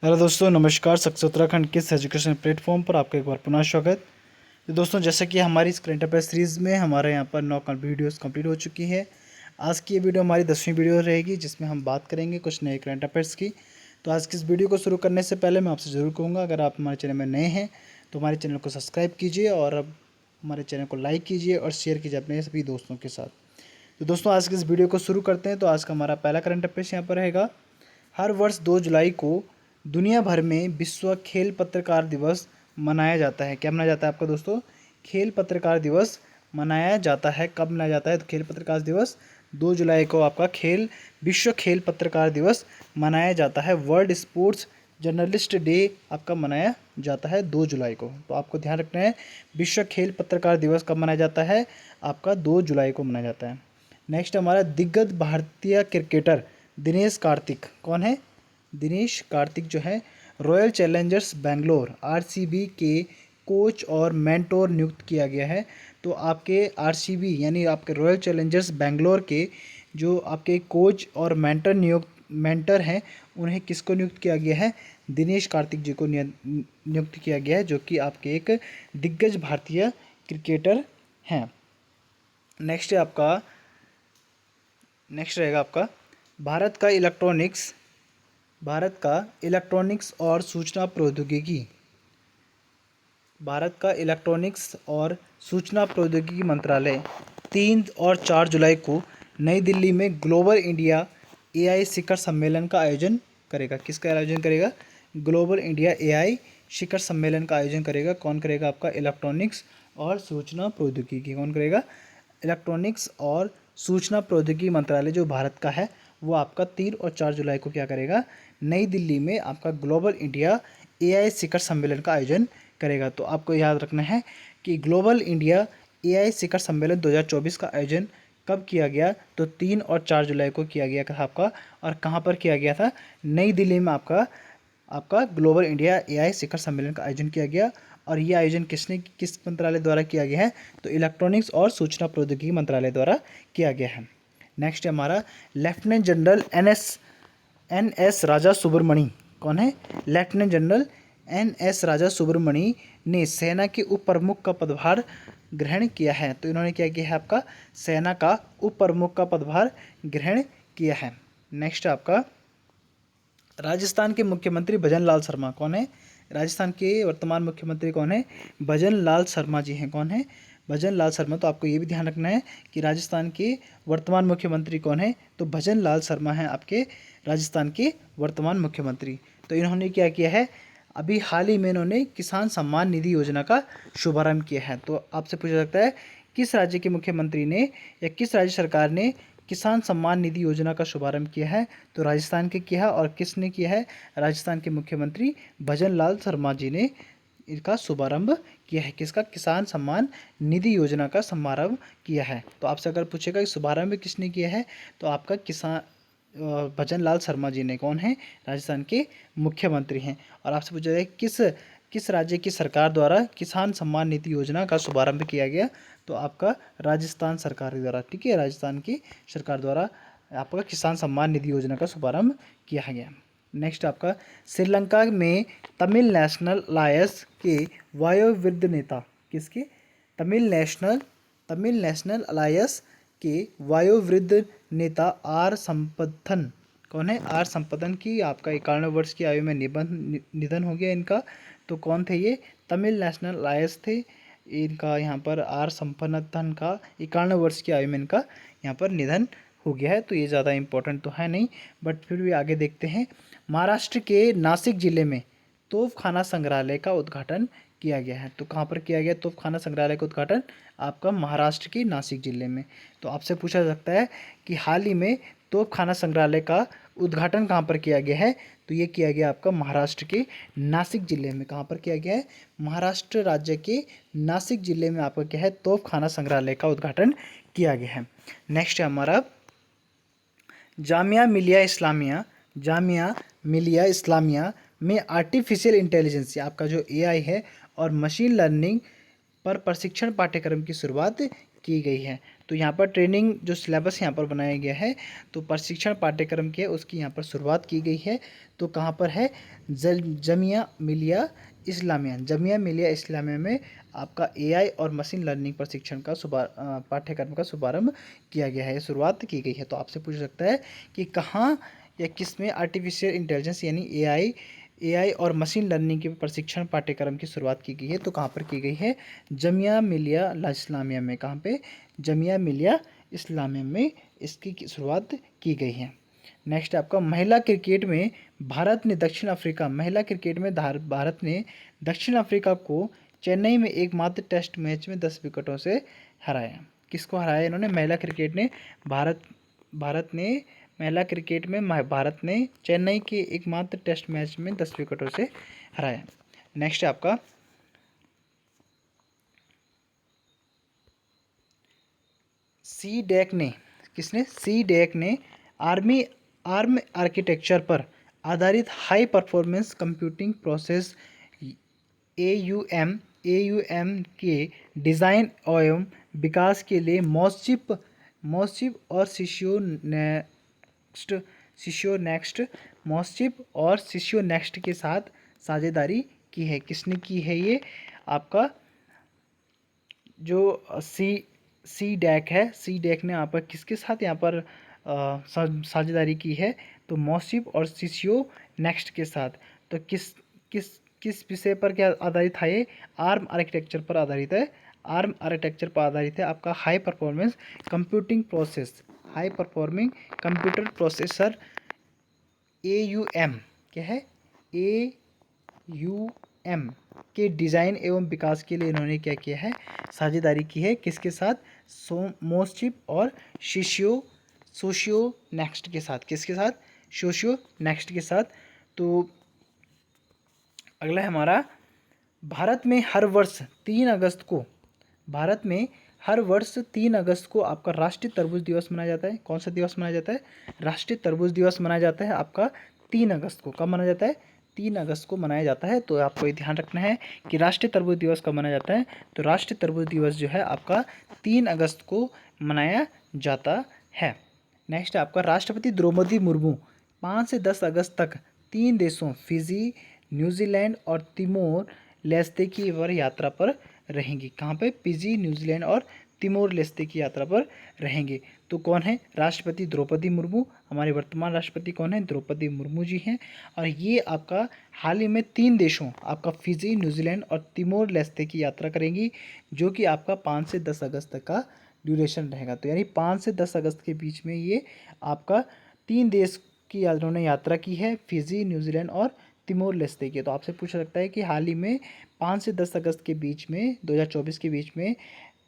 Hello दोस्तों, नमस्कार। Success Uttarakhand के इस एजुकेशन प्लेटफॉर्म पर आपका एक बार पुनः स्वागत। तो दोस्तों, जैसा कि हमारी इस करंट अफेयर सीरीज़ में हमारे यहाँ पर 9 वीडियोस कंप्लीट हो चुकी है। आज की ये वीडियो हमारी 10वीं वीडियो रहेगी, जिसमें हम बात करेंगे कुछ नए करंट अफेयर्स की। तो आज की इस वीडियो को शुरू करने से पहले मैं आपसे ज़रूर कहूँगा, अगर आप हमारे चैनल में नए हैं तो हमारे चैनल को सब्सक्राइब कीजिए और अब हमारे चैनल को लाइक कीजिए और शेयर कीजिए अपने सभी दोस्तों के साथ। तो दोस्तों, आज की इस वीडियो को शुरू करते हैं। तो आज का हमारा पहला करंट अफेयर्स यहाँ पर रहेगा। हर वर्ष 2 जुलाई को दुनिया भर में विश्व खेल पत्रकार दिवस मनाया जाता है। क्या मनाया जाता है आपका दोस्तों? खेल पत्रकार दिवस मनाया जाता है। कब मनाया जाता है? तो खेल पत्रकार दिवस 2 जुलाई को आपका विश्व खेल पत्रकार दिवस मनाया जाता है। वर्ल्ड स्पोर्ट्स जर्नलिस्ट डे आपका मनाया जाता है 2 जुलाई को। तो आपको ध्यान रखना है, विश्व खेल पत्रकार दिवस कब मनाया जाता है? आपका 2 जुलाई को मनाया जाता है। नेक्स्ट हमारा दिग्गज भारतीय क्रिकेटर दिनेश कार्तिक कौन है? दिनेश कार्तिक जो है रॉयल चैलेंजर्स बेंगलोर आरसीबी के कोच और मेंटोर नियुक्त किया गया है। तो आपके आरसीबी यानी आपके रॉयल चैलेंजर्स बेंगलोर के जो आपके कोच और मेंटर हैं, उन्हें किसको नियुक्त किया गया है? दिनेश कार्तिक जी को नियुक्त किया गया है, जो कि आपके एक दिग्गज भारतीय क्रिकेटर हैं। नेक्स्ट रहेगा आपका भारत का इलेक्ट्रॉनिक्स और सूचना प्रौद्योगिकी मंत्रालय 3 और 4 जुलाई को नई दिल्ली में ग्लोबल इंडिया एआई शिखर सम्मेलन का आयोजन करेगा। किसका आयोजन करेगा? ग्लोबल इंडिया एआई शिखर सम्मेलन का आयोजन करेगा। कौन करेगा? आपका इलेक्ट्रॉनिक्स और सूचना प्रौद्योगिकी। कौन करेगा? इलेक्ट्रॉनिक्स और सूचना प्रौद्योगिकी मंत्रालय जो भारत का है, वो आपका 3 और 4 जुलाई को क्या करेगा? नई दिल्ली में आपका ग्लोबल इंडिया एआई शिखर सम्मेलन का आयोजन करेगा। तो आपको याद रखना है कि ग्लोबल इंडिया एआई शिखर सम्मेलन 2024 का आयोजन कब किया गया? तो 3 और 4 जुलाई को किया गया था आपका। और कहाँ पर किया गया था? नई दिल्ली में आपका ग्लोबल इंडिया एआई शिखर सम्मेलन का आयोजन किया गया। और ये आयोजन किस मंत्रालय द्वारा किया गया है? तो इलेक्ट्रॉनिक्स और सूचना प्रौद्योगिकी मंत्रालय द्वारा किया गया है। नेक्स्ट हमारा लेफ्टिनेंट जनरल एन एस राजा सुब्रमणी कौन है? लेफ्टिनेंट जनरल एन एस राजा सुब्रमणी ने सेना के उप प्रमुख का पदभार ग्रहण किया है। तो इन्होंने क्या किया है? आपका सेना का उप प्रमुख का पदभार ग्रहण किया है। नेक्स्ट आपका राजस्थान के मुख्यमंत्री भजन लाल शर्मा कौन है? राजस्थान के वर्तमान मुख्यमंत्री कौन है? भजन लाल शर्मा जी हैं। कौन है? भजन लाल शर्मा। तो आपको ये भी ध्यान रखना है कि राजस्थान के वर्तमान मुख्यमंत्री कौन है? तो भजन लाल शर्मा हैं आपके राजस्थान के वर्तमान मुख्यमंत्री। तो इन्होंने क्या किया है? अभी हाल ही में इन्होंने किसान सम्मान निधि योजना का शुभारंभ किया है। तो आपसे पूछा सकता है, किस राज्य के मुख्यमंत्री ने या किस राज्य सरकार ने किसान सम्मान निधि योजना का शुभारंभ किया है? तो राजस्थान के किया है। और किसने किया है? राजस्थान के मुख्यमंत्री भजन लाल शर्मा जी ने इसका शुभारंभ किया है। किसका? किसान सम्मान निधि योजना का शुभारंभ किया है। तो आपसे अगर पूछेगा कि शुभारंभ किसने किया है, तो आपका भजन लाल शर्मा जी ने। कौन है? राजस्थान के मुख्यमंत्री हैं। और आपसे पूछा जाए किस राज्य की सरकार द्वारा किसान सम्मान निधि योजना का शुभारंभ किया गया? तो आपका राजस्थान सरकार द्वारा। ठीक है, राजस्थान की सरकार द्वारा आपका किसान सम्मान निधि योजना का शुभारंभ किया गया। नेक्स्ट आपका श्रीलंका में तमिल नेशनल अलायंस के वयोवृद्ध नेता किसके? तमिल नेशनल अलायंस के वयोवृद्ध नेता आर संपथन। कौन है? आर संपथन की आपका 91 वर्ष की आयु में निधन हो गया इनका। तो कौन थे ये? तमिल नेशनल अलायंस थे इनका। यहाँ पर आर संपथन का 91 वर्ष की आयु में इनका यहाँ पर निधन हो गया है। तो ये ज़्यादा इम्पोर्टेंट तो है नहीं, बट फिर भी आगे देखते हैं। महाराष्ट्र के नासिक जिले में तोपखाना संग्रहालय का उद्घाटन किया गया है। तो कहाँ पर किया गया तोपखाना संग्रहालय का उद्घाटन? आपका महाराष्ट्र के नासिक जिले में। तो आपसे पूछा जा सकता है कि हाल ही में तोपखाना संग्रहालय का उद्घाटन कहाँ पर किया गया है? तो ये किया गया आपका महाराष्ट्र के नासिक जिले में। कहाँ पर किया गया है? महाराष्ट्र राज्य के नासिक जिले में आपका क्या है? तोपखाना संग्रहालय का उद्घाटन किया गया है। नेक्स्ट है हमारा जामिया मिलिया इस्लामिया में आर्टिफिशियल इंटेलिजेंस आपका जो एआई है और मशीन लर्निंग पर प्रशिक्षण पाठ्यक्रम की शुरुआत की गई है। तो यहाँ पर ट्रेनिंग जो सिलेबस यहाँ पर बनाया गया है, तो प्रशिक्षण पाठ्यक्रम के उसकी यहाँ पर शुरुआत की गई है। तो कहाँ पर है, जमिया मिलिया इस्लामिया, जमिया मिलिया इस्लामिया में आपका एआई और मशीन लर्निंग प्रशिक्षण का पाठ्यक्रम का शुभारंभ किया गया है, शुरुआत की गई है। तो आपसे पूछ सकता है कि कहाँ या किस में आर्टिफिशियल इंटेलिजेंस यानी एआई और मशीन लर्निंग के प्रशिक्षण पाठ्यक्रम की शुरुआत की गई है। तो कहाँ पर की गई है, जमिया मिलिया इस्लामिया में। कहाँ पे, जमिया मिलिया इस्लामिया में इसकी शुरुआत की गई है। नेक्स्ट आपका महिला क्रिकेट में भारत ने दक्षिण अफ्रीका, महिला क्रिकेट में भारत ने दक्षिण अफ्रीका को चेन्नई में एकमात्र टेस्ट मैच में 10 विकेटों से हराया। किसको हराया इन्होंने, महिला क्रिकेट ने भारत ने महिला क्रिकेट में भारत ने चेन्नई के एकमात्र टेस्ट मैच में 10 विकेटों से हराया। नेक्स्ट आपका सीडैक ने, किसने, सीडैक ने आर्म आर्किटेक्चर पर आधारित high performance computing process AUM के डिज़ाइन एवं विकास के लिए मॉसिप और सिशियो नेक्स्ट के साथ साझेदारी की है। किसने की है ये, आपका जो सीडैक है, सीडैक ने यहाँ पर किसके साथ यहाँ पर साझेदारी की है, तो मॉसिप और सिशियो नेक्स्ट के साथ। तो किस विषय पर क्या आधारित है ये, आर्म आर्किटेक्चर पर आधारित है। आर्म आर्किटेक्चर पर आधारित है आपका high performance computing process, high performing computer processor AUM, क्या है, एयूएम के डिज़ाइन एवं विकास के लिए इन्होंने क्या किया है, साझेदारी की है। किसके साथ, मॉसिप और सोशियो नेक्स्ट के साथ। किसके साथ, सोशियो नेक्स्ट के साथ। तो अगला है हमारा, भारत में हर वर्ष 3 अगस्त को आपका राष्ट्रीय तरबूज दिवस मनाया जाता है। कौन सा दिवस मनाया जाता है, राष्ट्रीय तरबूज दिवस मनाया जाता है आपका 3 अगस्त को। कब मनाया जाता है, 3 अगस्त को मनाया जाता है। तो आपको ये ध्यान रखना है कि राष्ट्रीय तरबूज दिवस कब मनाया जाता है, तो राष्ट्रीय तरबूज दिवस जो है आपका 3 अगस्त को मनाया जाता है। नेक्स्ट है आपका, राष्ट्रपति द्रौपदी मुर्मू 5 से 10 अगस्त तक 3 देशों फिजी, न्यूजीलैंड और तिमोर लेस्ते की यात्रा पर रहेंगी। कहाँ पे, फिजी, न्यूजीलैंड और तिमोर लेस्ते की यात्रा पर रहेंगे। तो कौन है, राष्ट्रपति द्रौपदी मुर्मू, हमारे वर्तमान राष्ट्रपति कौन है, द्रौपदी मुर्मू जी हैं। और ये आपका हाल ही में 3 देशों आपका फिजी, न्यूजीलैंड और तिमोर लेस्ते की यात्रा करेंगी, जो कि आपका 5 से 10 अगस्त तक का ड्यूरेशन रहेगा। तो यानी 5 से 10 अगस्त के बीच में ये आपका 3 देश की उन्होंने यात्रा की है, फिजी, न्यूजीलैंड और तिमोर लेस्ते की। तो आपसे पूछ सकता है कि हाल ही में 5 से 10 अगस्त के बीच में 2024 के बीच में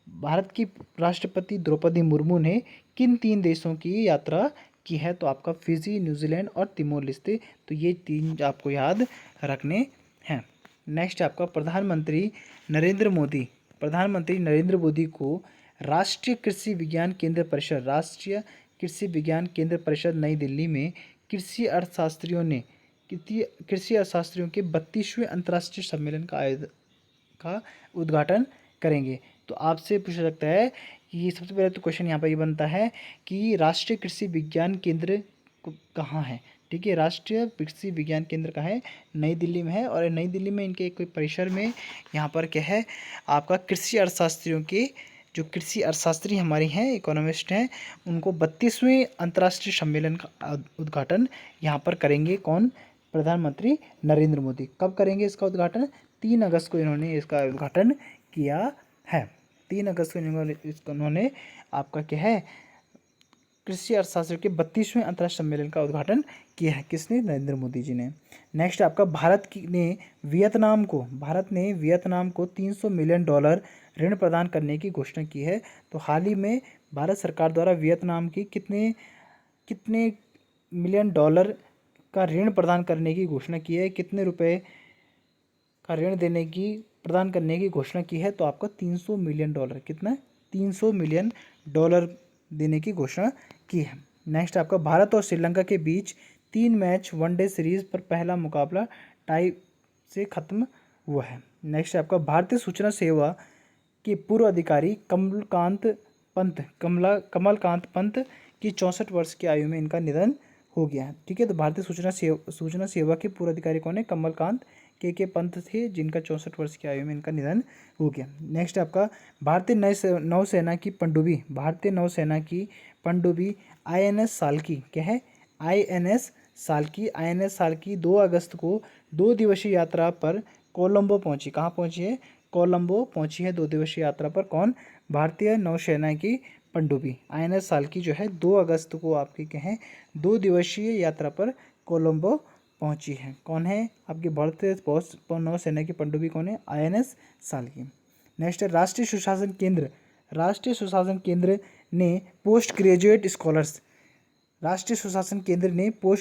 भारत की राष्ट्रपति द्रौपदी मुर्मू ने किन 3 देशों की यात्रा की है, तो आपका फिजी, न्यूजीलैंड और तिमोर लेस्ते। तो ये 3 आपको याद रखने हैं। नेक्स्ट आपका, प्रधानमंत्री नरेंद्र मोदी को राष्ट्रीय कृषि विज्ञान केंद्र परिषद नई दिल्ली में कृषि अर्थशास्त्रियों के 32वें अंतर्राष्ट्रीय सम्मेलन का उद्घाटन करेंगे। तो आपसे पूछा सकता है कि सबसे पहले तो क्वेश्चन यहाँ पर ये बनता है कि राष्ट्रीय कृषि विज्ञान केंद्र कहाँ है। ठीक है, राष्ट्रीय कृषि विज्ञान केंद्र कहाँ है, नई दिल्ली में है। और नई दिल्ली में इनके कोई परिसर में यहाँ पर क्या है, आपका कृषि अर्थशास्त्रियों के, जो कृषि अर्थशास्त्री हमारे हैं, इकोनॉमिस्ट हैं, उनको 32वें अंतर्राष्ट्रीय सम्मेलन का उद्घाटन यहाँ पर करेंगे। कौन, प्रधानमंत्री नरेंद्र मोदी। कब करेंगे इसका उद्घाटन, 3 अगस्त को इन्होंने इसका उद्घाटन किया है। 3 अगस्त को इन्होंने आपका क्या है, कृषि अर्थशास्त्र के 32वें अंतर्राष्ट्रीय सम्मेलन का उद्घाटन किया है। किसने, नरेंद्र मोदी जी ने। नेक्स्ट आपका, भारत ने वियतनाम को $300 मिलियन ऋण प्रदान करने की घोषणा की है। तो हाल ही में भारत सरकार द्वारा वियतनाम की कितने मिलियन डॉलर का ऋण प्रदान करने की घोषणा की है, कितने रुपए का ऋण प्रदान करने की घोषणा की है, तो आपका $300 मिलियन, कितना, $300 मिलियन देने की घोषणा की है। नेक्स्ट आपका, भारत और श्रीलंका के बीच 3 मैच वनडे सीरीज पर पहला मुकाबला टाई से खत्म हुआ है। नेक्स्ट आपका, भारतीय सूचना सेवा के पूर्व अधिकारी कमलकांत पंत, कमलकांत पंत की 64 वर्ष की आयु में इनका निधन हो गया। ठीक है, तो भारतीय सूचना सेवा के पूर्व अधिकारी कौन है? कमलकांत के पंत थे, जिनका 64 वर्ष की आयु में इनका निधन हो गया। नेक्स्ट आपका भारतीय नौसेना की पनडुब्बी, भारतीय नौसेना की पनडुब्बी INS साल्की, क्या है? INS साल्की 2 अगस्त को 2 दिवसीय यात्रा पर कोलंबो पहुंची। कहाँ पहुंची है? कोलंबो पहुंची है 2 दिवसीय यात्रा पर। कौन? भारतीय नौसेना की पनडुब्बी INS साल्की जो है 2 अगस्त को आपकी क्या है 2 दिवसीय यात्रा पर कोलंबो पहुंची है। कौन है? आपकी भारतीय नौसेना की पनडुब्बी कौन है? INS साल्की। नेक्स्ट है राष्ट्रीय सुशासन केंद्र ने पोस्ट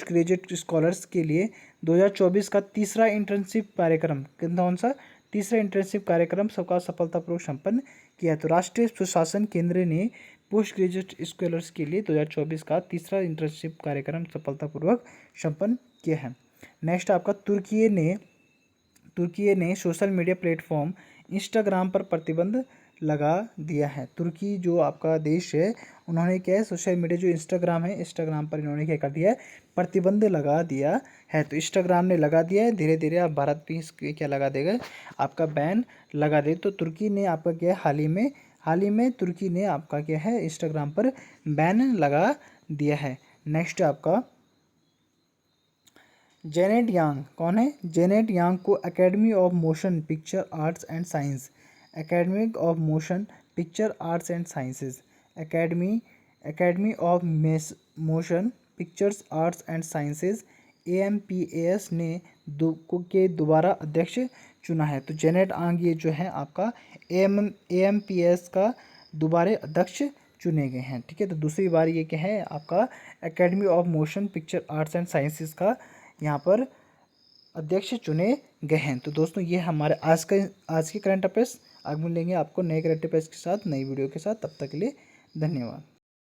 ग्रेजुएट स्कॉलर्स के लिए 2024 का तीसरा इंटर्नशिप कार्यक्रम, कौन सा? तीसरा इंटर्नशिप कार्यक्रम सबका सफलतापूर्वक संपन्न किया। तो राष्ट्रीय सुशासन केंद्र ने पोस्ट ग्रेजुएट स्कॉलर्स के लिए 2024 का तीसरा इंटर्नशिप कार्यक्रम सफलतापूर्वक संपन्न किया है। नेक्स्ट आपका तुर्की ने सोशल मीडिया प्लेटफॉर्म इंस्टाग्राम पर प्रतिबंध लगा दिया है। तुर्की जो आपका देश है, उन्होंने क्या है, सोशल मीडिया जो इंस्टाग्राम है, इंस्टाग्राम पर इन्होंने क्या कर दिया है? प्रतिबंध लगा दिया है। तो इंस्टाग्राम ने लगा दिया है, धीरे धीरे अब भारत भी इसके क्या लगा देगा? आपका बैन लगा दे। तो तुर्की ने आपका क्या है, हाल ही में तुर्की ने आपका क्या है, इंस्टाग्राम पर बैन लगा दिया है। नेक्स्ट आपका जेनेट यांग, कौन है? जेनेट यांग को academy of motion picture arts and science, academy of motion picture arts and sciences, academy of motion pictures arts and sciences AMPAS ने दोबारा अध्यक्ष चुना है। तो जेनेट यांग ये जो है आपका AMPAS का दोबारा अध्यक्ष चुने गए हैं। ठीक है, तो दूसरी बार ये क्या है आपका academy of motion picture arts and sciences का यहाँ पर अध्यक्ष चुने गए हैं। तो दोस्तों ये हमारे आज के करंट अफेयर्स। आगे मिलेंगे आपको नए करंट अफेयर्स के साथ, नई वीडियो के साथ। तब तक के लिए धन्यवाद।